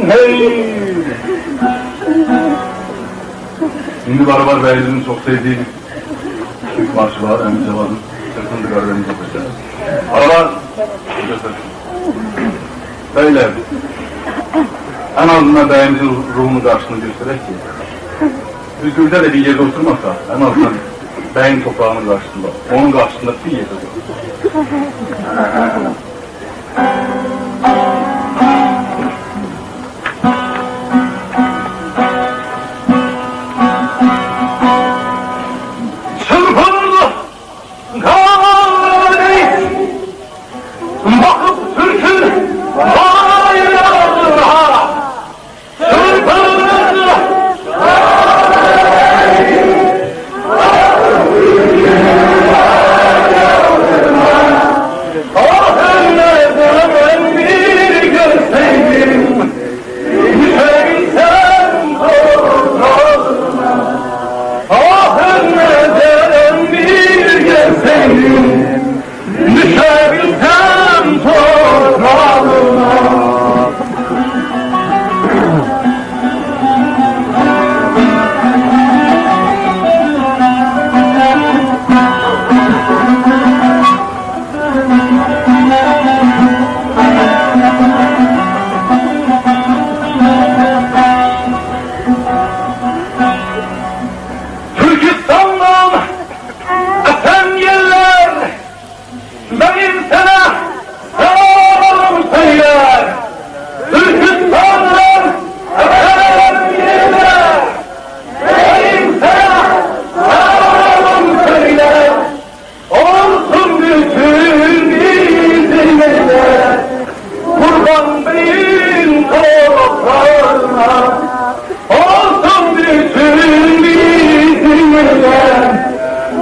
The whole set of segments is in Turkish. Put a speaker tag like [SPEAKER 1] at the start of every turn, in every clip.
[SPEAKER 1] hey! Şimdi Barbar Bey'in çok sevdiği bir marşı var, Emin Cevad'ın Sırtındı Garibimiz okuyacağız. Aralar, beyler, en azından beyimizin ruhunu karşısına göstererek ki, Üzgür'de de bir yerde oturmasa, en azından beyin toprağının karşısında, onun karşısında bir yerde oturur.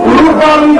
[SPEAKER 2] Kurban